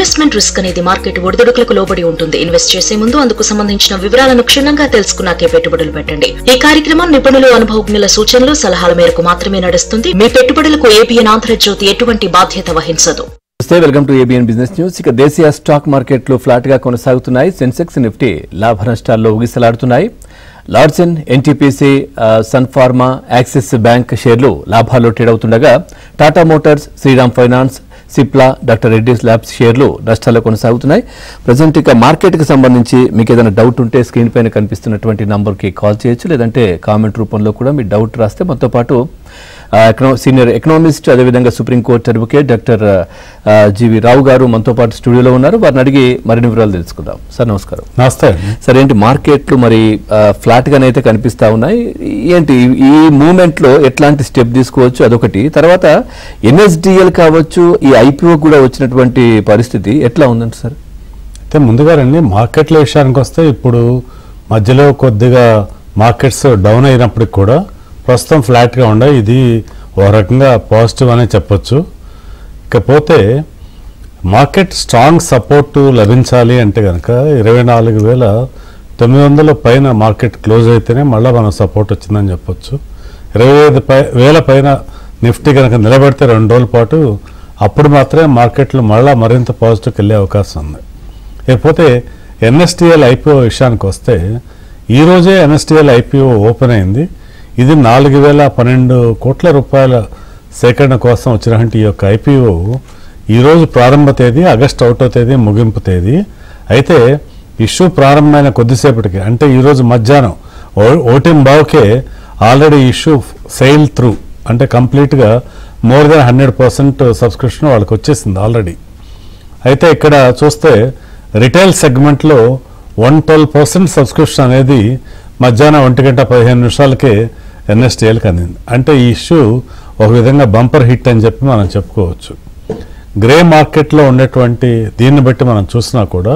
Investment risk అనేది market ఒడిదుడుకులకు లోబడి ఉంటుంది. ఇన్వెస్ట్ చేసే ముందు అందుకు సంబంధించిన వివరాలను క్షుణ్ణంగా తెలుసుకున్నాకే పెట్టుబడులు పెట్టండి. ఈ కార్యక్రమం నిపుణులు, అనుభవజ్ఞుల సూచనలు, సలహాల మేరకు మాత్రమే నడుస్తుంది. మీ పెట్టుబడులకు ఏబిఎన్ ఆంధ్రజ్యోతి ఎటువంటి బాధ్యత వహించదు. Welcome to ABN business news. ఇక దేశీయ స్టాక్ మార్కెట్లు ఫ్లాట్ గా కొనసాగుతున్నాయి. సెన్సెక్స్, నిఫ్టీ లాభ నష్టాల్లో ఊగిసలాడుతున్నాయి. Larsen, NTPC, Sun Pharma, Axis Bank షేర్లు లాభాల్లో ట్రేడ్ అవుతుండగా Tata Motors, Shriram Finance, Cipla, doctor Reddy's Labs షేర్లు నష్టాల్లో కొనసాగుతున్నాయి. ప్రజెంట్ ఇక మార్కెట్ కి సంబంధించి మీకు ఏదైనా డౌట్ ఉంటే స్క్రీన్ పైన కనిపిస్తున్నటువంటి నంబర్ కి కాల్ చేయొచ్చు, లేదంటే కామెంట్ రూపంలో కూడా మీ డౌట్ రాస్తే మనతో పాటు సీనియర్ ఎకనామిస్ట్, అదేవిధంగా సుప్రీంకోర్టు అడ్వకేట్ డాక్టర్ జీవి రావు గారు మనతో పాటు స్టూడియోలో ఉన్నారు. వారిని అడిగి మరిన్ని వివరాలు తెలుసుకుందాం. సార్ నమస్కారం. నమస్తే సార్. ఏంటి మార్కెట్లు మరి ఫ్లాట్ గానైతే కనిపిస్తా ఉన్నాయి, ఏంటి ఈ మూవ్మెంట్ లో ఎట్లాంటి స్టెప్ తీసుకోవచ్చు అదొకటి, తర్వాత ఎన్ఎస్డిఎల్ కావచ్చు, ఈ ఐపీఓ కూడా వచ్చినటువంటి పరిస్థితి ఎట్లా ఉందండి సార్? అయితే ముందుగా రండి మార్కెట్ల విషయానికి వస్తే, ఇప్పుడు మధ్యలో కొద్దిగా మార్కెట్స్ డౌన్ అయినప్పటికి కూడా ప్రస్తుతం ఫ్లాట్గా ఉన్నాయి. ఇది ఒక రకంగా పాజిటివ్ అనే చెప్పొచ్చు. ఇకపోతే మార్కెట్ స్ట్రాంగ్ సపోర్టు లభించాలి అంటే కనుక 24,900 పైన మార్కెట్ క్లోజ్ అయితేనే మళ్ళీ మనం సపోర్ట్ వచ్చిందని చెప్పొచ్చు. 25,000 పైన నిఫ్టీ కనుక నిలబెడితే 2 రోజుల పాటు, అప్పుడు మాత్రమే మార్కెట్లు మళ్ళీ మరింత పాజిటివ్కి వెళ్ళే అవకాశం ఉంది. ఇకపోతే ఎన్ఎస్డిఎల్ ఐపీఓ విషయానికి వస్తే, ఈరోజే ఎన్ఎస్డిఎల్ ఐపీఓ ఓపెన్ అయింది. ఇది 4,012 కోట్ల రూపాయల సేకరణ కోసం వచ్చినటువంటి ఈ యొక్క ఐపీఓ ఈరోజు ప్రారంభ తేదీ ఆగస్టు 1వ తేదీ ముగింపు తేదీ. అయితే ఇష్యూ ప్రారంభమైన కొద్దిసేపటికి, అంటే ఈరోజు మధ్యాహ్నం 1:15కే ఆల్రెడీ ఇష్యూ సెయిల్ త్రూ, అంటే కంప్లీట్గా మోర్ దెన్ 100% సబ్స్క్రిప్షన్ వాళ్ళకి వచ్చేసింది ఆల్రెడీ. అయితే ఇక్కడ చూస్తే రిటైల్ సెగ్మెంట్లో 112% సబ్స్క్రిప్షన్ అనేది మధ్యాహ్నం 1:15 ఎన్ఎస్డిఎల్కి అందింది. అంటే ఈ ఇష్యూ ఒక విధంగా బంపర్ హిట్ అని చెప్పి మనం చెప్పుకోవచ్చు. గ్రే మార్కెట్లో ఉండేటువంటి దీన్ని బట్టి మనం చూసినా కూడా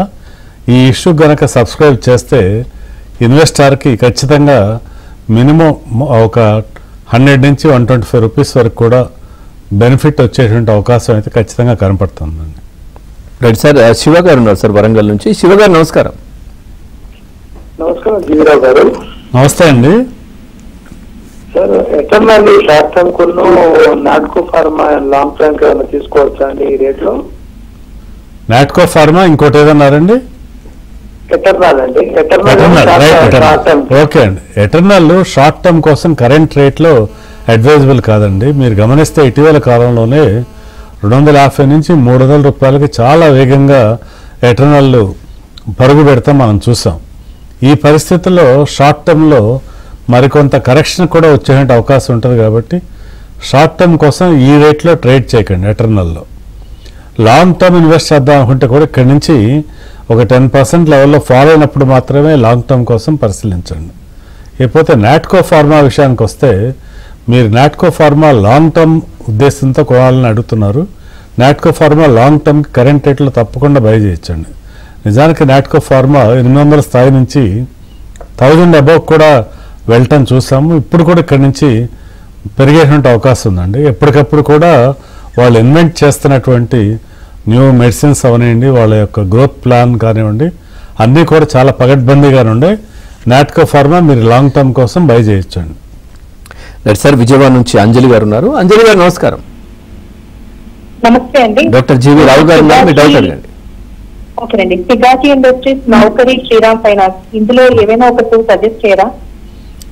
ఈ ఇష్యూ గనక సబ్స్క్రైబ్ చేస్తే ఇన్వెస్టర్కి ఖచ్చితంగా మినిమం ఒక 100 నుంచి 125 రూపీస్ వరకు కూడా బెనిఫిట్ వచ్చేటువంటి అవకాశం అయితే ఖచ్చితంగా కనపడుతుందండి. Right sir. శివ గారు ఉన్నారు సార్ వరంగల్ నుంచి. శివ గారు నమస్కారం. నమస్కారం జీవరావు గారు. నమస్తే అండి సార్. ఎటర్నల్ షార్ట్ టర్మ్ కొను నాట్కో ఫార్మా లాంగ్ టర్మ్ ఏమైనా తీసుకోవచ్చా అండి ఈ రేట్లో? నాట్కో ఫార్మా, ఇంకోటి ఏదన్నారండి? ఎటర్నల్ అండి. ఓకే అండి. ఎటర్నల్ షార్ట్ టర్మ్ కోసం కరెంట్ రేట్లో అడ్వైజబుల్ కాదండి. మీరు గమనిస్తే ఇటీవల కాలంలోనే 250 నుంచి 300 రూపాయలకి చాలా వేగంగా ఎటర్నల్ పరుగు పెడతాం మనం చూసాం. ఈ పరిస్థితుల్లో షార్ట్ టర్మ్లో మరికొంత కరెక్షన్ కూడా వచ్చే అవకాశం ఉంటుంది. కాబట్టి షార్ట్ టర్మ్ కోసం ఈ రేట్లో ట్రేడ్ చేయకండి ఎటర్నల్లో. లాంగ్ టర్మ్ ఇన్వెస్ట్ చేద్దాం అనుకుంటే కూడా ఇక్కడి నుంచి ఒక 10% లెవెల్లో ఫాలో అయినప్పుడు మాత్రమే లాంగ్ టర్మ్ కోసం పరిశీలించండి. ఇకపోతే నాట్కో ఫార్మా విషయానికి వస్తే, మీరు నాట్కో ఫార్మా లాంగ్ టర్మ్ ఉద్దేశంతో కొనాలని అడుగుతున్నారు. నాట్కో ఫార్మా లాంగ్ టర్మ్కి కరెంట్ రేట్లో తప్పకుండా బై చేయొచ్చండి. నిజానికి నాట్కో ఫార్మా 800 స్థాయి నుంచి 1000 అబౌవ్ కూడా వెళ్ళటం చూసాము. ఇప్పుడు కూడా ఇక్కడి నుంచి పెరిగేటువంటి అవకాశం ఉందండి. ఎప్పటికప్పుడు కూడా వాళ్ళు ఇన్వెంట్ చేస్తున్నటువంటి న్యూ మెడిసిన్స్ అవనివ్వండి, వాళ్ళ యొక్క గ్రోత్ ప్లాన్ కానివ్వండి, అన్నీ కూడా చాలా పగడ్బందీగా ఉండే నాట్కో ఫార్మా మీరు లాంగ్ టర్మ్ కోసం బై చేయొచ్చండి. Right sir. విజయవాడ నుంచి అంజలి గారు ఉన్నారు. అంజలి గారు నమస్కారం. నమస్తే అండి. డాక్టర్ జీవి రావు గారు ఉన్నారు, మీ డౌట్ అడగండి. ఓకేనండి. పిగాచి ఇండస్ట్రీస్, నౌకరీ, శ్రీరామ్ ఫైనాన్స్, ఇందులో ఏవైనా ఒక 2 సజెస్ట్ చేయరా?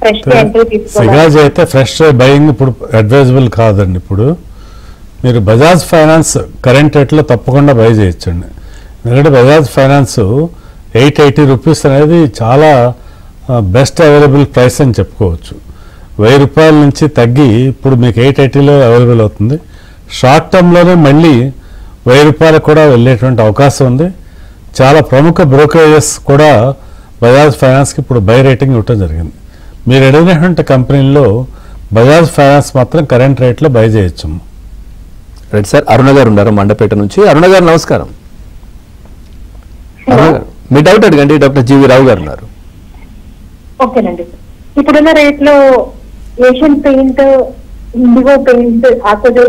ఫ్రెష్ ఎంట్రీ తీసుకోవాలి. పిగాచి అయితే ఫ్రెష్ బయింగ్ ఇప్పుడు అడ్వైజబుల్ కాదండి. ఇప్పుడు మీరు బజాజ్ ఫైనాన్స్ కరెంట్ రేట్లో తప్పకుండా బై చేయొచ్చండి. ఎందుకంటే బజాజ్ ఫైనాన్స్ 880 రూపీస్ అనేది చాలా బెస్ట్ అవైలబుల్ ప్రైస్ అని చెప్పుకోవచ్చు. 1000 రూపాయల నుంచి తగ్గి ఇప్పుడు మీకు 880లో అవైలబుల్ అవుతుంది. షార్ట్ టర్మ్లోనే మళ్ళీ 1000 రూపాయలకు కూడా వెళ్ళేటువంటి అవకాశం ఉంది. చాలా ప్రముఖ బ్రోకరేజెస్ కూడా బజాజ్ ఫైనాన్స్కి ఇప్పుడు బై రేటింగ్ ఇవ్వటం జరిగింది. మీరు అడిగినటువంటి కంపెనీల్లో బజాజ్ ఫైనాన్స్ మాత్రం కరెంట్ రేట్లో బై చేయొచ్చు. Right sir. అరుణ గారు ఉన్నారు మండపేట నుంచి. అరుణ గారు నమస్కారం. అరుణ గారు మీ డౌట్ అడగండి. డాక్టర్ జీవి రావు గారు ఉన్నారు. ఓకేనండి. ఇప్పుడున్న రేట్లో Asian paint, Indigo paint, Akzo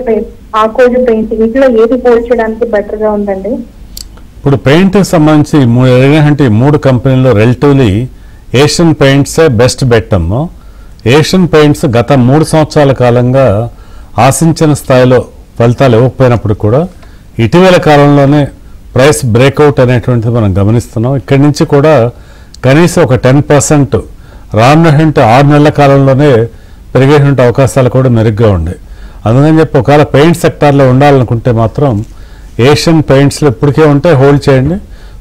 paint వీటిలో ఏది పోల్చడానికి బెటర్ గా ఉందండి? ఇప్పుడు పెయింట్కి సంబంధించి అంటే 3 కంపెనీల్లో రిలేటివ్లీ ఏషియన్ పెయింట్సే బెస్ట్ బెట్ అమ్మో. ఏషియన్ పెయింట్స్ గత 3 సంవత్సరాల కాలంగా ఆశించిన స్థాయిలో ఫలితాలు ఇవ్వకపోయినప్పుడు కూడా ఇటీవల కాలంలోనే ప్రైస్ బ్రేక్అవుట్ అనేటువంటిది మనం గమనిస్తున్నాం. ఇక్కడి నుంచి కూడా కనీసం ఒక 10% రానున్నటువంటి 6 నెలల కాలంలోనే పెరిగేటువంటి అవకాశాలు కూడా మెరుగ్గా ఉండే. అందుకని చెప్పి ఒకవేళ పెయింట్ సెక్టార్లో ఉండాలనుకుంటే మాత్రం ఏషియన్ పెయింట్స్లో ఇప్పటికే ఉంటే హోల్డ్ చేయండి.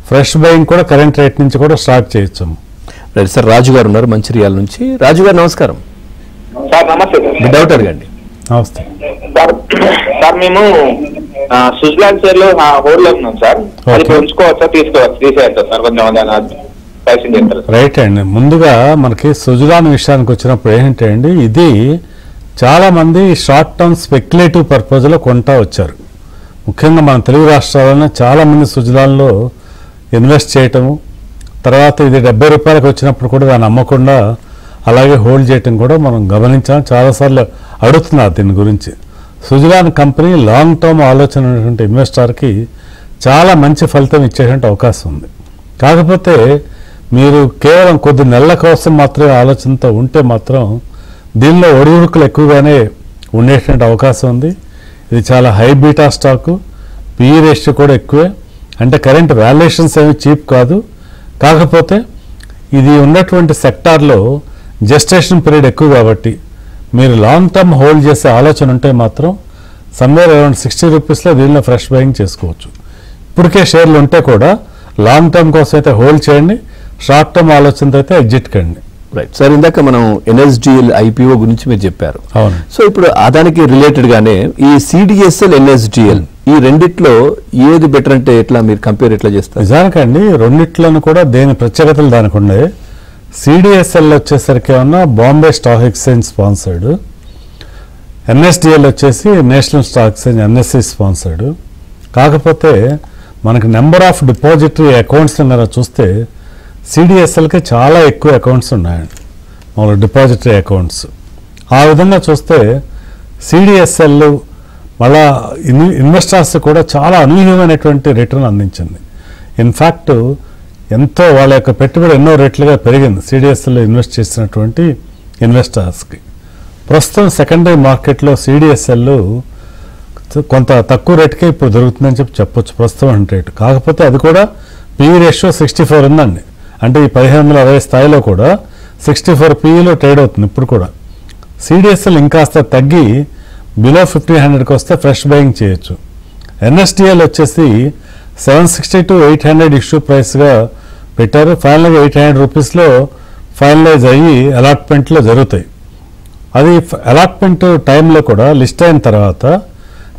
ఫ్రెష్ బయింగ్ కూడా కరెంట్ రేట్ నుంచి కూడా స్టార్ట్ చేయొచ్చు. రైట్ సార్, రాజు గారు ఉన్నారు మంచిర్యాల నుంచి. రాజు గారు నమస్కారం. సార్ నమస్తే. డౌట్ అడగండి. నమస్తే సార్. మేము స్విట్జర్లాండ్ షేర్లో హోల్డ్ లో ఉన్నాం సార్. అది ఉంచుకోవచ్చా తీసేయచ్చా సార్? కొంచెం ప్రైసింగ్ చేస్తారు. రైట్ అండి. ముందుగా మనకి స్విట్జర్లాండ్ విషయానికి వచ్చినప్పుడు ఏంటంటే ఇది చాలా మంది షార్ట్ టర్మ్ స్పెక్యులేటివ్ పర్పస్లో కొంటా వచ్చారు. ముఖ్యంగా మన తెలుగు రాష్ట్రాల్లోనే చాలా మంది స్విట్జర్లాండ్లో ఇన్వెస్ట్ చేయటము, తర్వాత ఇది 70 రూపాయలకు వచ్చినప్పుడు కూడా దాన్ని అమ్మకుండా అలాగే హోల్డ్ చేయటం కూడా మనం గమనించాం. చాలాసార్లు అడుగుతున్నారు దీని గురించి. స్విట్జర్లాండ్ కంపెనీ లాంగ్ టర్మ్ ఆలోచన ఉన్నటువంటి ఇన్వెస్టర్కి చాలా మంచి ఫలితం ఇచ్చేటువంటి అవకాశం ఉంది. కాకపోతే మీరు కేవలం కొద్ది నెలల కోసం మాత్రమే ఆలోచనతో ఉంటే మాత్రం దీనిలో ఒడిదుడుకులు ఎక్కువగానే ఉండేటువంటి అవకాశం ఉంది. ఇది చాలా high beta stock, PE ratio కూడా ఎక్కువే. అంటే కరెంట్ వాల్యుయేషన్స్ ఏమి చీప్ కాదు. కాకపోతే ఇది ఉన్నటువంటి సెక్టార్లో జెస్టేషన్ పీరియడ్ ఎక్కువ కాబట్టి మీరు లాంగ్ టర్మ్ హోల్డ్ చేసే ఆలోచన ఉంటే మాత్రం సమ్వేర్ అరౌండ్ 60 రూపీస్లో దీనిలో ఫ్రెష్ బయింగ్ చేసుకోవచ్చు. ఇప్పటికే షేర్లు ఉంటే కూడా లాంగ్ టర్మ్ కోసం అయితే హోల్డ్ చేయండి, షార్ట్ టర్మ్ ఆలోచనతో అయితే ఎగ్జిట్ కండి. రైట్ సార్, ఇందాక మనం ఎన్ఎస్డిఎల్ ఐపీఓ గురించి మీరు చెప్పారు. అవును. సో ఇప్పుడు దానికి రిలేటెడ్ గానే ఈ సిడిఎస్ఎల్ ఎన్ఎస్డిఎల్ ఈ రెండిట్లో ఏది బెటర్ అంటే ఎట్లా మీరు కంపేర్ ఎట్లా చేస్తారు? నిజానికండి రెండిట్లను కూడా దేని ప్రత్యేకతలు దానికి ఉన్నాయి. సిడిఎస్ఎల్ వచ్చేసరికి ఏమన్నా Bombay stock exchange sponsored, NSDL వచ్చేసి national stock exchange NSC sponsored. కాకపోతే మనకి నెంబర్ ఆఫ్ డిపాజిటరీ అకౌంట్స్ కనుక చూస్తే సిడిఎస్ఎల్కి చాలా ఎక్కువ అకౌంట్స్ ఉన్నాయండి, మామూలు డిపాజిటరీ అకౌంట్స్. ఆ విధంగా చూస్తే సిడిఎస్ఎల్ మళ్ళా ఇన్వెస్టర్స్ కూడా చాలా అనూహ్యమైనటువంటి రిటర్న్ అందించింది. ఇన్ఫ్యాక్ట్ ఎంతో వాళ్ళ యొక్క పెట్టుబడి ఎన్నో రెట్లుగా పెరిగింది సిడిఎస్ఎల్లో ఇన్వెస్ట్ చేసినటువంటి ఇన్వెస్టర్స్కి. ప్రస్తుతం సెకండరీ మార్కెట్లో సిడిఎస్ఎల్ కొంత తక్కువ రేటుకే ఇప్పుడు దొరుకుతుందని చెప్పొచ్చు ప్రస్తుతం రేటు. కాకపోతే అది కూడా పిఈ రేషియో 64 ఉందండి. అంటే ఈ 1560 స్థాయిలో కూడా 64 పిఈలో ట్రేడ్ అవుతుంది ఇప్పుడు కూడా. సిడిఎస్ఎల్ ఇంకాస్త తగ్గి బిలో 1500కి వస్తే ఫ్రెష్ బయింగ్ చేయొచ్చు. ఎన్ఎస్డిఎల్ వచ్చేసి 760 to 800 ఇష్యూ ప్రైస్గా పెట్టారు. ఫైనల్గా 800 రూపీస్లో ఫైనలైజ్ అయ్యి అలాట్మెంట్లో జరుగుతాయి. అది అలాట్మెంట్ టైంలో కూడా లిస్ట్ అయిన తర్వాత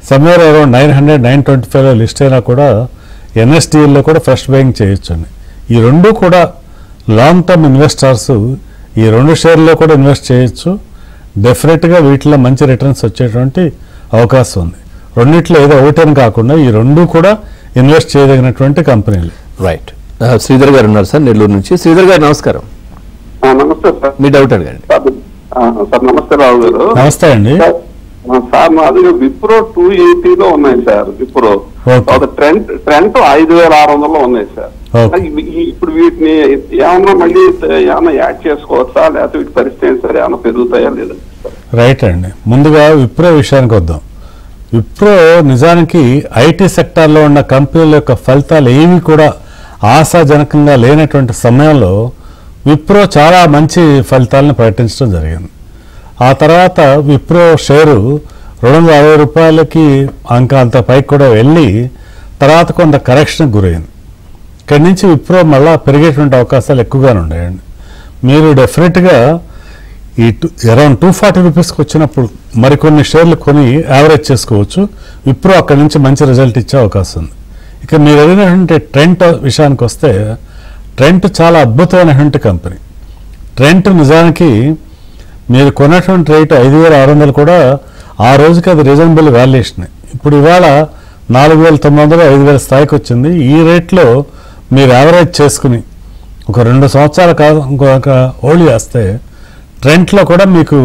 సమ్వేర్ అరౌండ్ 900-925లో లిస్ట్ అయినా కూడా ఎన్ఎస్డిఎల్లో కూడా ఫ్రెష్ బయింగ్ చేయొచ్చండి. ఈ రెండు కూడా లాంగ్ టర్మ్ ఇన్వెస్టర్స్ ఈ 2 షేర్లో కూడా ఇన్వెస్ట్ చేయొచ్చు. డెఫినెట్గా వీటిలో మంచి రిటర్న్స్ వచ్చేటువంటి అవకాశం ఉంది. రెండిట్లో ఏదో ఒకటని కాకుండా ఈ 2 కూడా ఇన్వెస్ట్ చేయదగినటువంటి కంపెనీలు. రైట్. శ్రీధర్ గారు ఉన్నారు సార్ నెల్లూరు నుంచి. శ్రీధర్ గారు నమస్కారం. నమస్తే సార్. మీ డౌట్ అడగండి. సార్ నమస్తే రావు గారు. నమస్తే అండి. సార్ నాది విప్రో 280లో ఉన్నాయి సార్. విప్రో ట్రెంట్ 5600లో ఉన్నాయి సార్. ఇప్పుడు వీటిని ఏమన్నా మళ్ళీ ఏమన్నా యాడ్ చేసుకోవచ్చా, లేకపోతే వీటి పరిస్థితి ఏంటి సార్, ఏమన్నా పెరుగుతాయా లేదా? రైట్ అండి. ముందుగా విప్రో విషయానికి వద్దాం. విప్రో నిజానికి ఐటీ సెక్టార్లో ఉన్న కంపెనీల యొక్క ఫలితాలు ఏమీ కూడా ఆశాజనకంగా లేనటువంటి సమయంలో విప్రో చాలా మంచి ఫలితాలను ప్రకటించడం జరిగింది. ఆ తర్వాత విప్రో షేరు 260 రూపాయలకి అంత పైకి కూడా వెళ్ళి తర్వాత కొంత కరెక్షన్కి గురైంది. ఇక్కడి నుంచి విప్రో మళ్ళా పెరిగేటువంటి అవకాశాలు ఎక్కువగానే ఉన్నాయండి. మీరు డెఫినెట్గా ఈ అరౌండ్ 240 రూపీస్కి వచ్చినప్పుడు మరికొన్ని షేర్లు కొని యావరేజ్ చేసుకోవచ్చు. విప్రో అక్కడి నుంచి మంచి రిజల్ట్ ఇచ్చే అవకాశం ఉంది. ఇక మీరు అడిగినటువంటి ట్రెంట్ విషయానికి వస్తే ట్రెంట్ చాలా అద్భుతమైనటువంటి కంపెనీ. ట్రెంట్ నిజానికి మీరు కొన్నటువంటి రేటు 5600 కూడా ఆ రోజుకి అది రీజనబుల్ వాల్యుయేషన్. ఇప్పుడు ఇవాళ 4900 5000 స్థాయికి వచ్చింది. ఈ రేట్లో మీరు యావరేజ్ చేసుకుని ఒక 2 సంవత్సరాల కాదు ఇంకొక హోల్డ్ చేస్తే ట్రెంట్లో కూడా మీకు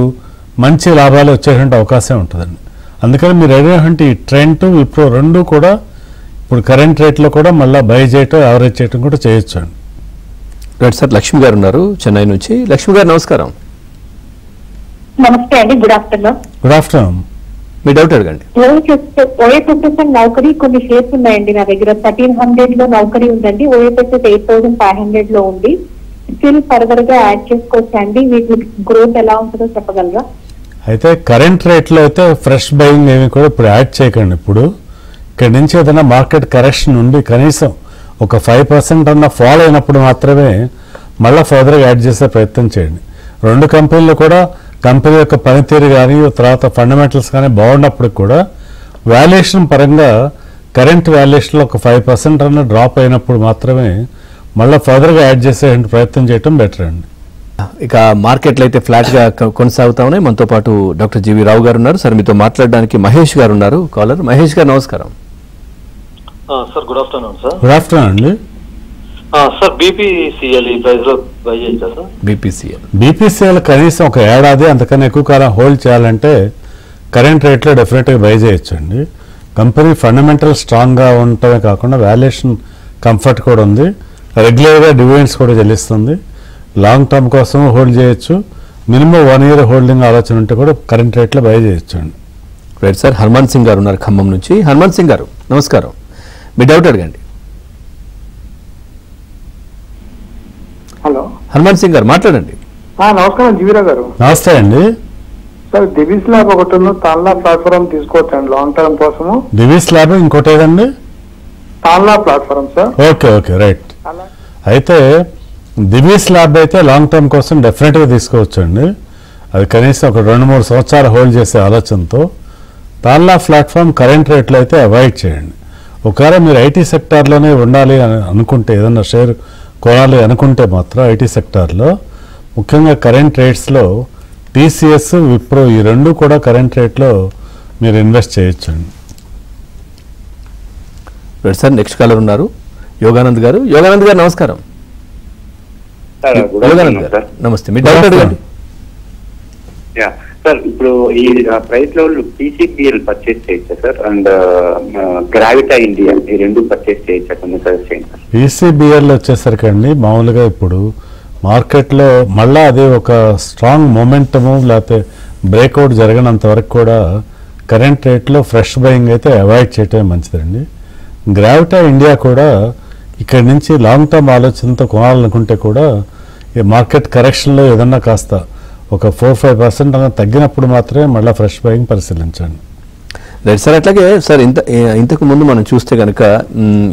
మంచి లాభాలు వచ్చేటువంటి అవకాశం ఉంటుందండి. అందుకని మీరు అడిగినటువంటి ట్రెంట్ విప్రో 2 కూడా ఇప్పుడు కరెంట్ రేట్లో కూడా మళ్ళీ బై చేయటం యావరేజ్ చేయటం కూడా చేయొచ్చు అండి. రైట్ సార్, లక్ష్మి గారు ఉన్నారు చెన్నై నుంచి. లక్ష్మి గారు నమస్కారం. నమస్తే అండి, గుడ్ ఆఫ్టర్నూన్. Good afternoon. మీ డౌట్ అడగండి. ఓఎఫ్ఎస్ఎస్ అండ్ నౌకరీ కొన్ని షేర్స్ ఉన్నాయండి నా దగ్గర. 1300 లో నౌకరీ ఉందండి, ఓఎఫ్ఎస్ఎస్ 8500 లో ఉంది. స్టిల్ ఫర్దర్ గా యాడ్ చేసుకోవచ్చా అండి? వీటి గ్రోత్ ఎలా ఉంటుందో చెప్పగలరా? అయితే కరెంట్ రేట్లో అయితే ఫ్రెష్ బయింగ్ ఏమి కూడా ఇప్పుడు యాడ్ చేయకండి. ఇప్పుడు ఇక్కడ నుంచి ఏదైనా మార్కెట్ కరెక్షన్ ఉండి కనీసం ఒక 5% అన్న ఫాల్ అయినప్పుడు మాత్రమే మళ్ళీ ఫర్దర్గా యాడ్ చేసే ప్రయత్నం చేయండి. రెండు కంపెనీలు కూడా కంపెనీ యొక్క పనితీరు కానీ తర్వాత ఫండమెంటల్స్ కానీ బాగున్నప్పుడు కూడా వాల్యుయేషన్ పరంగా కరెంట్ వాల్యుయేషన్లో ఒక 5% అన్న డ్రాప్ అయినప్పుడు మాత్రమే మళ్ళీ ఫర్దర్గా యాడ్ చేసే ప్రయత్నం చేయడం బెటర్ అండి. ఇక మార్కెట్లు అయితే ఫ్లాట్ గా కొనసాగుతా ఉన్నాయి. మనతో పాటు డాక్టర్ జీవి రావు గారు ఉన్నారు. సార్ మీతో మాట్లాడడానికి మహేష్ గారు ఉన్నారు కాలర్. మహేష్ గారు నమస్కారం. Sir good afternoon sir. Good afternoon అండి. సార్ బీపీసీఎల్ ఈ ప్రైస్ లో బై చేయొచ్చా సార్? బీపీసీఎల్ కనీసం ఒక ఏడాది అంతకన్నా ఎక్కువ కాలం హోల్డ్ చేయాలంటే కరెంట్ రేట్లో డెఫినెట్గా బై చేయొచ్చండి. కంపెనీ ఫండమెంటల్ స్ట్రాంగ్గా ఉండటమే కాకుండా వాల్యుయేషన్ కంఫర్ట్ కూడా ఉంది, రెగ్యులర్గా డివిడెండ్స్ కూడా చెల్లిస్తుంది. లాంగ్ టర్మ్ కోసం హోల్డ్ చేయొచ్చు. మినిమం 1 year హోల్డింగ్ ఆలోచన ఉంటే కూడా కరెంట్ రేట్లో బై చేయొచ్చు అండి. రైట్ సార్, హనుమాన్ సింగ్ గారు ఉన్నారు ఖమ్మం నుంచి. హనుమాన్ సింగ్ గారు నమస్కారం. మీ డౌట్ అడగండి. హలో హనుమాన్ సింగ్ గారు మాట్లాడండి. నమస్కారం జీవీరావు గారు. నమస్తే అండి. సార్ దివిస్ ల్యాబ్ ఒకటి తాన్లా ప్లాట్ఫామ్ తీసుకోవచ్చండి లాంగ్ టర్మ్ కోసము. దివిస్ ల్యాబ్ ఇంకోటి ఏదండి? Tanla platform sir. Okay right. అయితే దివిస్ ల్యాబ్ అయితే లాంగ్ టర్మ్ కోసం డెఫినెట్గా తీసుకోవచ్చు అండి. అది కనీసం ఒక 2-3 సంవత్సరాలు హోల్డ్ చేసే ఆలోచనతో. తాన్లా ప్లాట్ఫామ్ కరెంట్ రేట్లో అయితే అవాయిడ్ చేయండి. ఒకవేళ మీరు ఐటీ సెక్టార్లోనే ఉండాలి అని అనుకుంటే, ఏదన్నా షేర్ కొనాలి అనుకుంటే మాత్రం ఐటీ సెక్టార్లో ముఖ్యంగా కరెంట్ రేట్స్లో టీసీఎస్, విప్రో ఈ రెండు కూడా కరెంట్ రేట్లో మీరు ఇన్వెస్ట్ చేయొచ్చండి. రైట్ సార్, నెక్స్ట్ కాలర్ ఉన్నారు యోగానంద్ గారు. యోగానంద్ గారు నమస్కారం. యోగానంద్ గారు నమస్తే. మీ డౌట్ అడగండి. సార్ ఇప్పుడు ఈ ప్రైస్ లో పీసీపీఎల్ పర్చేస్ చేయొచ్చా సార్, అండ్ గ్రావిటా ఇండియా ఈ రెండు పర్చేస్ చేయొచ్చా? కొన్ని సజెస్ట్ చేయండి సార్. పీసీబీఎల్ వచ్చేసరికి అండి మామూలుగా ఇప్పుడు మార్కెట్లో మళ్ళీ అదే ఒక స్ట్రాంగ్ మొమెంటము లేకపోతే బ్రేక్అవుట్ జరగనంత వరకు కూడా కరెంట్ రేట్లో ఫ్రెష్ బయింగ్ అయితే అవాయిడ్ చేయటమే మంచిదండి. గ్రావిటా ఇండియా కూడా ఇక్కడి నుంచి లాంగ్ టర్మ్ ఆలోచనతో కొనాలనుకుంటే కూడా ఈ మార్కెట్ కరెక్షన్లో ఏదన్నా కాస్త ఒక 4-5% తగ్గినప్పుడు మాత్రమే మళ్ళీ ఫ్రెష్ బయింగ్ పరిశీలించండి. రైట్ సార్, అట్లాగే సార్ ఇంతకు ముందు మనం చూస్తే కనుక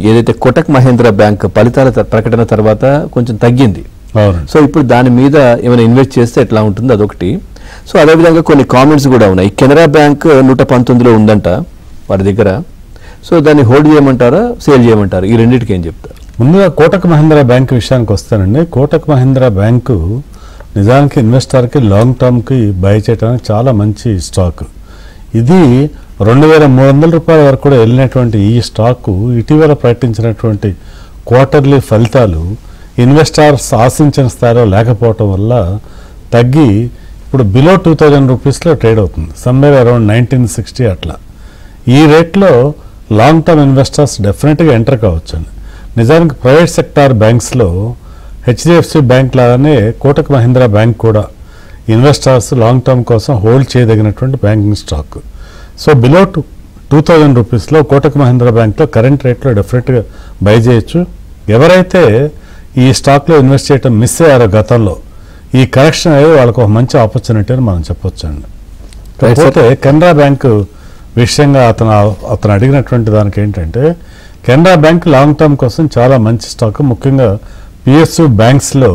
ఏదైతే కోటక్ మహేంద్ర బ్యాంక్ ఫలితాల ప్రకటన తర్వాత కొంచెం తగ్గింది. సో ఇప్పుడు దాని మీద ఏమైనా ఇన్వెస్ట్ చేస్తే ఎట్లా ఉంటుంది, అదొకటి. సో అదేవిధంగా కొన్ని కామెంట్స్ కూడా ఉన్నాయి. కెనరా బ్యాంక్ 119లో ఉందంట వారి దగ్గర. సో దాన్ని హోల్డ్ చేయమంటారా, సేల్ చేయమంటారా? ఈ రెండింటికి ఏం చెప్తారు? ముందుగా కోటక్ మహేంద్ర బ్యాంక్ విషయానికి వస్తానండి. కోటక్ మహేంద్ర బ్యాంకు నిజానికి ఇన్వెస్టర్కి లాంగ్ టర్మ్కి బై చేయడానికి చాలా మంచి స్టాక్. ఇది 2300 రూపాయల వరకు కూడా వెళ్ళినటువంటి ఈ స్టాకు ఇటీవల ప్రకటించినటువంటి క్వార్టర్లీ ఫలితాలు ఇన్వెస్టర్స్ ఆశించిన స్థాయిలో లేకపోవటం వల్ల తగ్గి ఇప్పుడు బిలో 2000 రూపీస్లో ట్రేడ్ అవుతుంది. సమ్వేర్ అరౌండ్ 1960 అట్లా. ఈ రేట్లో లాంగ్ టర్మ్ ఇన్వెస్టర్స్ డెఫినెట్గా ఎంటర్ కావచ్చండి. నిజానికి ప్రైవేట్ సెక్టార్ బ్యాంక్స్లో హెచ్డిఎఫ్సి బ్యాంక్ లాగానే కోటక్ మహీంద్రా బ్యాంక్ కూడా ఇన్వెస్టర్స్ లాంగ్ టర్మ్ కోసం హోల్డ్ చేయదగినటువంటి బ్యాంకింగ్ స్టాక్. సో బిలో 2000 రూపీస్లో కోటక్ మహీంద్రా బ్యాంక్లో కరెంట్ రేట్లో డెఫినెట్గా బై చేయొచ్చు. ఎవరైతే ఈ స్టాక్లో ఇన్వెస్ట్ చేయడం మిస్ అయ్యారో గతంలో, ఈ కరెక్షన్ అనేది వాళ్ళకు ఒక మంచి ఆపర్చునిటీ అని మనం చెప్పొచ్చు అండి. కాకపోతే కెనరా బ్యాంకు విషయంగా అతను అడిగినటువంటి దానికి ఏంటంటే, కెనరా బ్యాంక్ లాంగ్ టర్మ్ కోసం చాలా మంచి స్టాక్. ముఖ్యంగా పిఎస్యు బ్యాంక్స్లో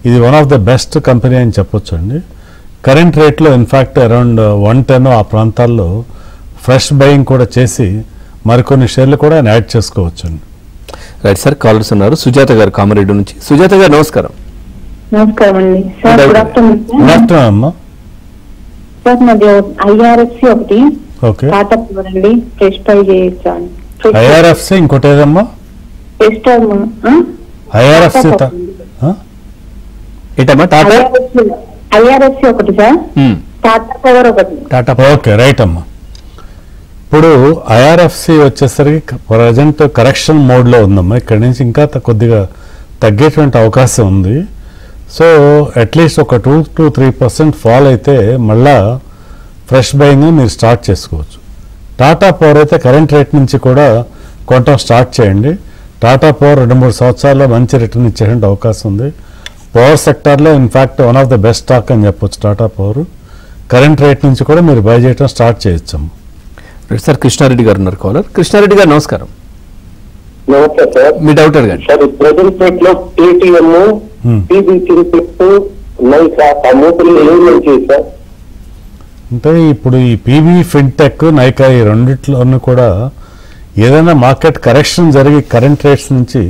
ఇది one of the best company అని చెప్పొచ్చు అండి. కరెంట్ రేట్లో ఇన్ఫ్యాక్ట్ అరౌండ్ 110 ఆ ప్రాంతాల్లో ఫ్రెష్ బయింగ్ కూడా చేసి మరికొన్ని షేర్లు కూడా యాడ్ చేసుకోవచ్చు అండి. రైట్ సార్, కాలర్స్ ఉన్నారు. సుజాత గారు కామారెడ్డి నుంచి. సుజాత గారు నమస్కారం. నమస్కారం అండి sir. Good afternoon. Good afternoon అమ్మా. సార్ నాది ఐఆర్ఎఫ్సి ఒకటి ఓకే. టాటా పవర్ అండి, ఫ్రెష్ బై చేయొచ్చా? ఐఆర్ఎఫ్సి ఇంకోటి ఏదమ్మా? ఫ్రెష్ టర్మ్ ఐఆర్ఎఫ్సి ఏంటమ్మా? టాటా ఐఆర్ఎఫ్సి ఒకటి సార్, టాటా పవర్ ఒకటి. టాటా ఓకే రైట్ అమ్మా. ఇప్పుడు ఐఆర్ఎఫ్సి వచ్చేసరికి ప్రజెంట్ కరెక్షన్ మోడ్లో ఉందమ్మా. ఇక్కడి నుంచి ఇంకా కొద్దిగా తగ్గేటువంటి అవకాశం ఉంది. సో అట్లీస్ట్ ఒక 2 to 3% ఫాల్ అయితే మళ్ళా ఫ్రెష్ బయింగ్ మీరు స్టార్ట్ చేసుకోవచ్చు. టాటా పవర్ అయితే కరెంట్ రేట్ నుంచి కూడా కొనటం స్టార్ట్ చేయండి. టాటా పవర్ 2-3 సంవత్సరాల్లో మంచి రిటర్న్ ఇచ్చేటువంటి అవకాశం ఉంది. పవర్ సెక్టార్లో in fact one of the best stock అని చెప్పొచ్చు టాటా పవర్. కరెంట్ రేట్ నుంచి కూడా మీరు బై చేయడం స్టార్ట్ చేయొచ్చు. సార్ కృష్ణారెడ్డి గారు ఉన్నారు కాలర్. కృష్ణారెడ్డి గారు నమస్కారం. నమస్తే సార్. మీ డౌట్ అడగండి సార్. ప్రెజెంట్ రేట్ లో పేటిఎం, నైకా ఆ మూపులు ఏం మంచిది సార్? అంటే ఇప్పుడు ఈ పీబీ ఫిన్టెక్, నైకా ఈ రెండిట్లోనూ కూడా ఏదైనా మార్కెట్ కరెక్షన్ జరిగి కరెంట్ రేట్స్ నుంచి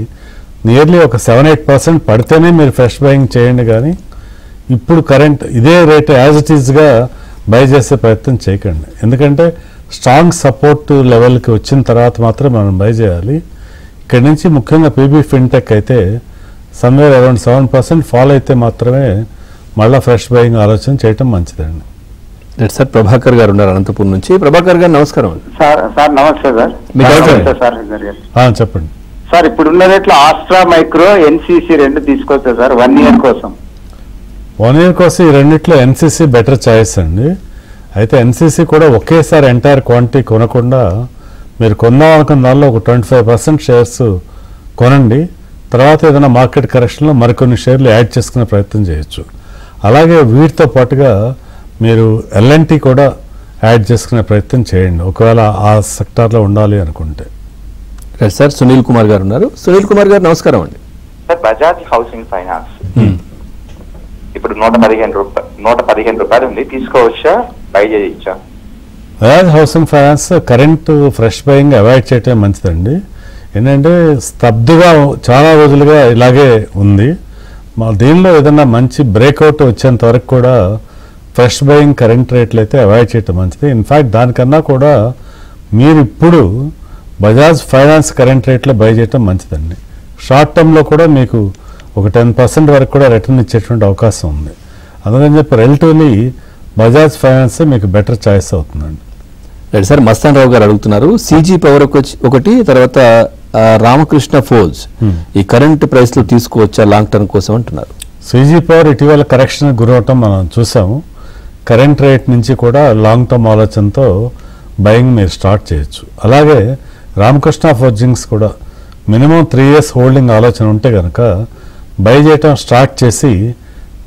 నియర్లీ ఒక 7-8% పడితేనే మీరు ఫ్రెష్ బయింగ్ చేయండి. కానీ ఇప్పుడు కరెంట్ ఇదే రేట్ యాజ్ ఇట్ ఈజ్గా బై చేసే ప్రయత్నం చేయకండి. ఎందుకంటే స్ట్రాంగ్ సపోర్ట్ లెవెల్కి వచ్చిన తర్వాత మాత్రం మనం బై చేయాలి. ఇక్కడి నుంచి ముఖ్యంగా పీబీ ఫిన్టెక్ అయితే సమ్వేర్ అరౌండ్ 7% ఫాల్ అయితే మాత్రమే మళ్ళీ ఫ్రెష్ బయింగ్ ఆలోచన చేయటం మంచిదండి. సార్ ప్రభాకర్ గారు ఉన్నారు అనంతపూర్ నుంచి. ప్రభాకర్ గారు నమస్కారం. సార్ నమస్తే సార్. చెప్పండి సార్. ఇప్పుడున్న రేట్లో ఆస్ట్రా మైక్రో, ఎన్సీసీ రెండు తీసుకోవచ్చా సార్ 1 year కోసం? 1 year కోసం ఈ రెండిట్లో ఎన్సీసీ బెటర్ చాయిస్ అండి. అయితే ఎన్సీసీ కూడా ఒకేసారి ఎంటైర్ క్వాంటిటీ కొనకుండా మీరు కొందాం అనుకున్న దానిలో ఒక 25% షేర్స్ కొనండి. తర్వాత ఏదైనా మార్కెట్ కరెక్షన్లో మరికొన్ని షేర్లు యాడ్ చేసుకునే ప్రయత్నం చేయొచ్చు. అలాగే వీటితో పాటుగా మీరు ఎల్ఎన్టీ కూడా యాడ్ చేసుకునే ప్రయత్నం చేయండి ఒకవేళ ఆ సెక్టార్లో ఉండాలి అనుకుంటే. సార్ సునీల్ కుమార్ గారు ఉన్నారు. సునీల్ కుమార్ గారు నమస్కారం అండి. సార్ బజాజ్ హౌసింగ్ ఫైనాన్స్ ఇప్పుడు 115 రూపాయలు ఉంది, తీసుకోవచ్చా, బై చేయొచ్చా? Bajaj housing finance current fresh buying avoid చేయటం మంచిదండి. ఏంటంటే స్తబ్దుగా చాలా రోజులుగా ఇలాగే ఉంది. దీనిలో ఏదన్నా మంచి బ్రేక్అవుట్ వచ్చేంత వరకు కూడా ఫ్రెష్ బయింగ్ కరెంట్ రేట్లు అయితే అవాయిడ్ చేయటం మంచిది. ఇన్ఫ్యాక్ట్ దానికన్నా కూడా మీరు ఇప్పుడు బజాజ్ ఫైనాన్స్ కరెంట్ రేట్లో బై చేయటం మంచిదండి. షార్ట్ టర్మ్లో కూడా మీకు ఒక 10% వరకు కూడా రిటర్న్ ఇచ్చేటువంటి అవకాశం ఉంది. అందుకని చెప్పి రిలేటివ్లీ బజాజ్ ఫైనాన్స్ మీకు బెటర్ చాయిస్ అవుతుందండి. Right sir. మస్తాన్ రావు గారు అడుగుతున్నారు సీజీ పవర్ ఒకటి, తర్వాత రామకృష్ణ ఫోర్జ్ ఈ కరెంట్ ప్రైస్ లో తీసుకోవచ్చా లాంగ్ టర్మ్ కోసం అంటున్నారు. సీజీ పవర్ ఇటీవల కరెక్షన్ గురవటం మనం చూసాము. కరెంట్ రేట్ నుంచి కూడా లాంగ్ టర్మ్ ఆలోచనతో బయింగ్ మీరు స్టార్ట్ చేయొచ్చు. అలాగే రామకృష్ణ ఫోర్జింగ్స్ కూడా మినిమం 3 years హోల్డింగ్ ఆలోచన ఉంటే కనుక బై చేయటం స్టార్ట్ చేసి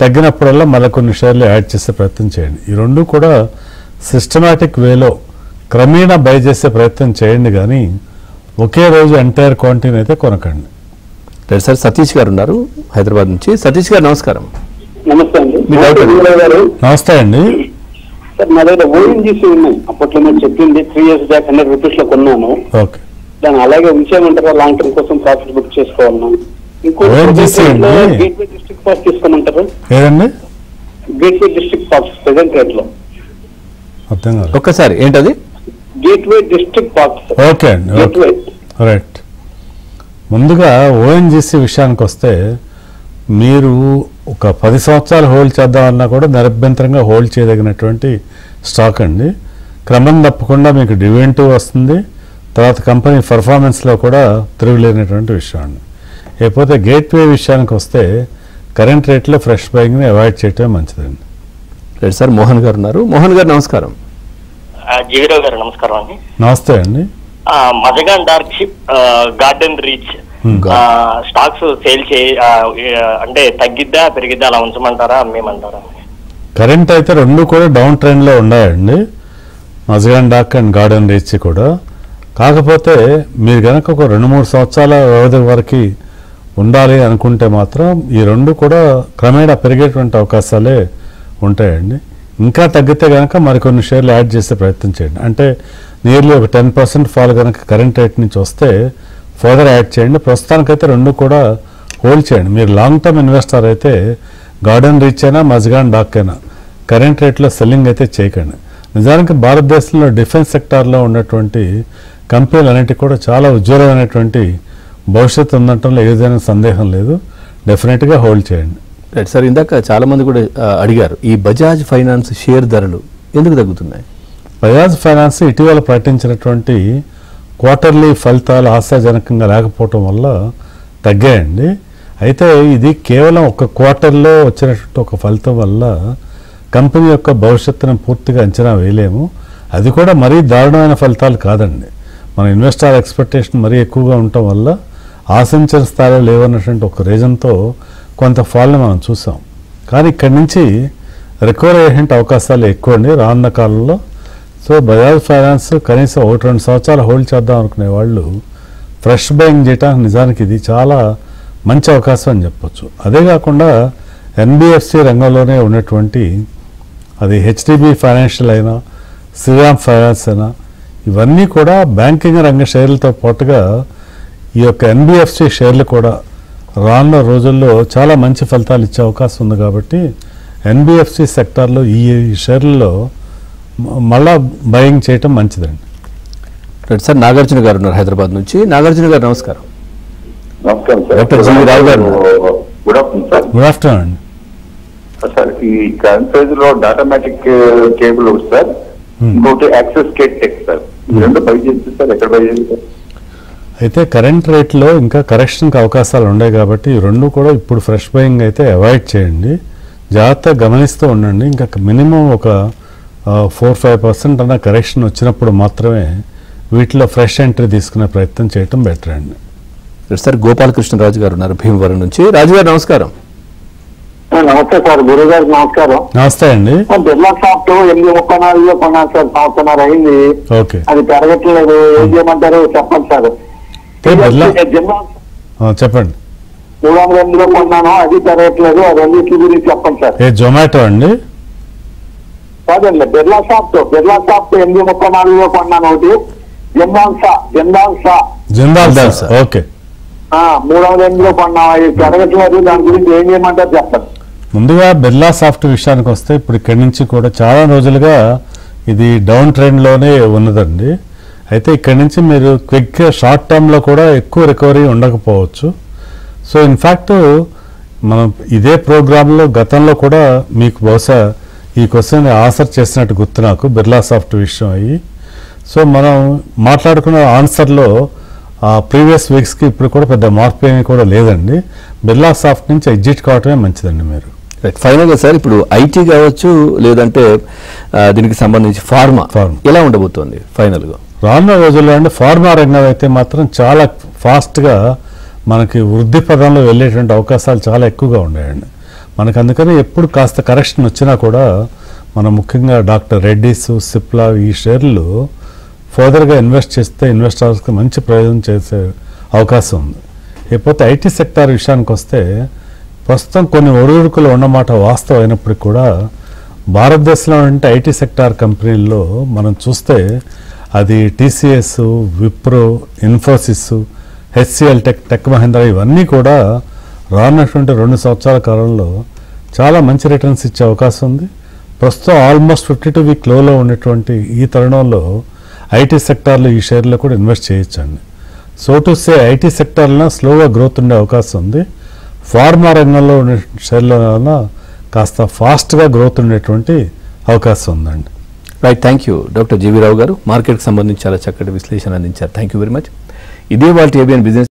తగ్గినప్పుడల్లా మళ్ళీ కొన్ని షేర్లు యాడ్ చేసే ప్రయత్నం చేయండి. ఈ రెండు కూడా సిస్టమాటిక్ వేలో క్రమేణా బై చేసే ప్రయత్నం చేయండి, కానీ ఒకే రోజు ఎంటైర్ క్వాంటిటీని అయితే కొనకండి. Right sir. సతీష్ గారు ఉన్నారు హైదరాబాద్ నుంచి. సతీష్ గారు నమస్కారం. నమస్తే అండి. నమస్తే అండి. సార్ నా దగ్గర ఓఎన్జీసీ ఉన్నాయి. అప్పట్లో మీరు చెప్పింది 3 years బ్యాక్ 100 rupees లో కొన్నాను. ఓకే. దాన్ని అలాగే ఉంచేయమంటారా? లాంగ్ టర్మ్ కోసం ప్రాఫిట్ బుక్ చేసుకోవాలన్నా? గేట్వే డిస్ట్రిక్ట్ పార్క్స్ తీసుకోమంటారా? ఏదండి? Gateway district parks present rate లో. అర్థం కాదు. ఒక్కసారి ఏంటది? Gateway district parks. ఓకే అండి. రైట్. ముందుగా ఓఎన్జీసీ విషయానికి వస్తే మీరు ఒక 10 సంవత్సరాలు హోల్డ్ చేద్దామన్నా కూడా నిరభ్యంతరంగా హోల్డ్ చేయదగినటువంటి స్టాక్ అండి. క్రమం తప్పకుండా మీకు డివిడెండ్ వస్తుంది. తర్వాత కంపెనీ పర్ఫార్మెన్స్లో కూడా తిరుగులేనటువంటి విషయం అండి. లేకపోతే గేట్వే విషయానికి వస్తే కరెంట్ రేట్లో ఫ్రెష్ బయింగ్ని అవాయిడ్ చేయటమే మంచిదండి. Right sir. మోహన్ గారు ఉన్నారు. మోహన్ గారు నమస్కారం. జీవిరావు గారు నమస్కారం అండి. నమస్తే అండి. Mazagon dark ship, garden reach stocks sale అంటే తగ్గిద్దా పెరిగిద్దా అలా ఉంచమంటారా అమ్మేమంటారా? కరెంట్ అయితే రెండు కూడా డౌన్ ట్రెండ్లో ఉన్నాయండి, Mazagon dark and garden reach కూడా. కాకపోతే మీరు కనుక ఒక 2-3 సంవత్సరాల వ్యవధి వరకు ఉండాలి అనుకుంటే మాత్రం ఈ రెండు కూడా క్రమేణా పెరిగేటువంటి అవకాశాలే ఉంటాయండి. ఇంకా తగ్గితే కనుక మరికొన్ని షేర్లు యాడ్ చేసే ప్రయత్నం చేయండి. అంటే నియర్లీ ఒక 10% ఫాల్ కనుక కరెంట్ రేట్ నుంచి వస్తే ఫర్దర్ యాడ్ చేయండి. ప్రస్తుతానికైతే రెండు కూడా హోల్డ్ చేయండి. మీరు లాంగ్ టర్మ్ ఇన్వెస్టర్ అయితే గార్డెన్ రీచ్ అయినా మజగాన్ డాక్ అయినా కరెంట్ రేట్లో సెల్లింగ్ అయితే చేయకండి. నిజానికి భారతదేశంలో డిఫెన్స్ సెక్టార్లో ఉన్నటువంటి కంపెనీలు అన్నిటికీ కూడా చాలా ఉజ్వలమైనటువంటి భవిష్యత్తు ఉందంటంలో ఏదైనా సందేహం లేదు. డెఫినెట్గా హోల్డ్ చేయండి. Right sir. ఇందాక చాలా మంది కూడా అడిగారు ఈ బజాజ్ ఫైనాన్స్ షేర్ ధరలు ఎందుకు తగ్గుతున్నాయి? బజాజ్ ఫైనాన్స్ ఇటీవల ప్రకటించినటువంటి క్వార్టర్లీ ఫలితాలు ఆశాజనకంగా లేకపోవటం వల్ల తగ్గాయండి. అయితే ఇది కేవలం ఒక క్వార్టర్లో వచ్చినటువంటి ఒక ఫలితం వల్ల కంపెనీ యొక్క భవిష్యత్తును పూర్తిగా అంచనా వేయలేము. అది కూడా మరీ దారుణమైన ఫలితాలు కాదండి. మన ఇన్వెస్టర్ ఎక్స్పెక్టేషన్ మరీ ఎక్కువగా ఉండటం వల్ల ఆశించిన స్థాయిలో లేవన్నటువంటి ఒక రీజన్తో కొంత ఫాల్ని మనం చూసాం. కానీ ఇక్కడి నుంచి రికవర్ అయ్యే అవకాశాలు ఎక్కువ అండి రానున్న కాలంలో. సో బజాజ్ ఫైనాన్స్ కనీసం 1-2 సంవత్సరాలు హోల్డ్ చేద్దాం అనుకునే వాళ్ళు ఫ్రెష్ బయింగ్ చేయడానికి నిజానికి ఇది చాలా మంచి అవకాశం అని చెప్పొచ్చు. అదే కాకుండా ఎన్బిఎఫ్సి రంగంలోనే ఉన్నటువంటి అది హెచ్డిబి ఫైనాన్షియల్ అయినా శ్రీరామ్ ఫైనాన్స్ అయినా ఇవన్నీ కూడా బ్యాంకింగ్ రంగ షేర్లతో పాటుగా ఈ యొక్క ఎన్బిఎఫ్సి షేర్లు కూడా రానున్న రోజుల్లో చాలా మంచి ఫలితాలు ఇచ్చే అవకాశం ఉంది. కాబట్టి ఎన్బిఎఫ్సి సెక్టార్లో ఈ షేర్లలో మళ్ళా బయింగ్ చేయటం మంచిదండి. రైట్ సార్, నాగార్జున గారు ఉన్నారు హైదరాబాద్ నుంచి. నాగార్జున గారు నమస్కారం. నమస్కారం సార్. డాక్టర్ జీవి రావు గారు. Good afternoon sir. Good afternoon అండి. సార్ ఈ కరెంట్ ప్రైజ్ లో డాటామాటిక్ కేబుల్ ఒకటి సార్, ఇంకోటి యాక్సెస్ కేట్ టెక్ సార్, ఈ రెండు బై చేస్తుంది సార్. ఎక్కడ బై చేయాలి సార్? అయితే కరెంట్ రేట్లో ఇంకా కరెక్షన్కి అవకాశాలు ఉన్నాయి కాబట్టి ఈ రెండు కూడా ఇప్పుడు ఫ్రెష్ బయింగ్ అయితే అవాయిడ్ చేయండి. జాగ్రత్తగా గమనిస్తూ ఉండండి. ఇంకా మినిమం ఒక 4-5% అన్న కరెక్షన్ వచ్చినప్పుడు మాత్రమే వీటిలో ఫ్రెష్ ఎంట్రీ తీసుకునే ప్రయత్నం చేయటం బెటర్ అండి. సార్ గోపాలకృష్ణరాజు గారు ఉన్నారు భీమవరం నుంచి. రాజు గారు నమస్కారం. నమస్తే సార్. గురువు గారు నమస్కారం. నమస్తే అండి. బిర్లా సాఫ్ట్ 8.34 కొన్నాను సార్, సంవత్సరం అయింది. ఓకే, అది పెరగట్లేదు, ఏం చేయమంటారు చెప్పండి సార్. చెప్పండి. 308లో కొన్నాను, అది పెరగట్లేదు, ఆ రెండింటి గురించి చెప్పండి సార్. జొమాటో అండి? కాదండి, బిర్లా సాఫ్ట్ 8.34లో కొన్నాను ఒకటి. జిందాల్ సార్. ఓకే, 308లో కొన్నాం, అది పెరగట్లేదు, దాని గురించి ఏం చేయమంటారు చెప్పండి. ముందుగా బిర్లా సాఫ్ట్ విషయానికి వస్తే ఇప్పుడు ఇక్కడి నుంచి కూడా చాలా రోజులుగా ఇది డౌన్ ట్రెండ్లోనే ఉన్నదండి. అయితే ఇక్కడి నుంచి మీరు క్విక్గా షార్ట్ టర్మ్లో కూడా ఎక్కువ రికవరీ ఉండకపోవచ్చు. సో ఇన్ఫ్యాక్ట్ మనం ఇదే ప్రోగ్రాంలో గతంలో కూడా మీకు బహుశా ఈ క్వశ్చన్ ఆన్సర్ చేసినట్టు గుర్తు నాకు, బిర్లా సాఫ్ట్ విషయం అయ్యి. సో మనం మాట్లాడుకున్న ఆన్సర్లో ప్రీవియస్ వీక్స్కి ఇప్పుడు కూడా పెద్ద మార్పు ఏమీ కూడా లేదండి. బిర్లా సాఫ్ట్ నుంచి ఎగ్జిట్ కావటమే మంచిదండి మీరు. రైట్, ఫైనల్గా సార్ ఇప్పుడు ఐటీ కావచ్చు లేదంటే దీనికి సంబంధించి ఫార్మా ఎలా ఉండబోతోంది ఫైనల్గా? రానున్న రోజుల్లో అంటే ఫార్మా రంగం అయితే మాత్రం చాలా ఫాస్ట్గా మనకి వృద్ధి పదంలో వెళ్ళేటువంటి అవకాశాలు చాలా ఎక్కువగా ఉన్నాయండి మనకు. అందుకని ఎప్పుడు కాస్త కరెక్షన్ వచ్చినా కూడా మనం ముఖ్యంగా డాక్టర్ రెడ్డీస్, సిప్లా ఈ షేర్లు ఫర్దర్గా ఇన్వెస్ట్ చేస్తే ఇన్వెస్టర్స్కి మంచి ప్రయోజనం చేసే అవకాశం ఉంది. లేకపోతే ఐటీ సెక్టార్ విషయానికి వస్తే ప్రస్తుతం కొన్ని ఒడిదుడుకులు ఉన్నమాట వాస్తవం అయినప్పటికీ కూడా భారతదేశంలో ఉంటే ఐటీ సెక్టార్ కంపెనీల్లో మనం చూస్తే అది TCS, Wipro, Infosys, HCl tech Mahindra ఇవన్నీ కూడా రానున్నటువంటి 2 సంవత్సరాల కాలంలో చాలా మంచి రిటర్న్స్ ఇచ్చే అవకాశం ఉంది. ప్రస్తుతం ఆల్మోస్ట్ 52 వీక్ లోలో ఉన్నటువంటి ఈ తరుణంలో ఐటీ సెక్టార్లో ఈ షేర్లో కూడా ఇన్వెస్ట్ చేయొచ్చండి. సో టు సే ఐటీ సెక్టార్లో స్లోగా గ్రోత్ ఉండే అవకాశం ఉంది. ఫార్మా రంగంలో ఉండే షేర్లో కాస్త ఫాస్ట్గా గ్రోత్ ఉండేటువంటి అవకాశం ఉందండి. రైట్, థ్యాంక్ యూ డాక్టర్ జీవి రావు గారు. మార్కెట్కి సంబంధించి చాలా చక్కటి విశ్లేషణ అందించారు. Thank you very much. ఇదే వాళ్ళ ఏబిఎన్ బిజినెస్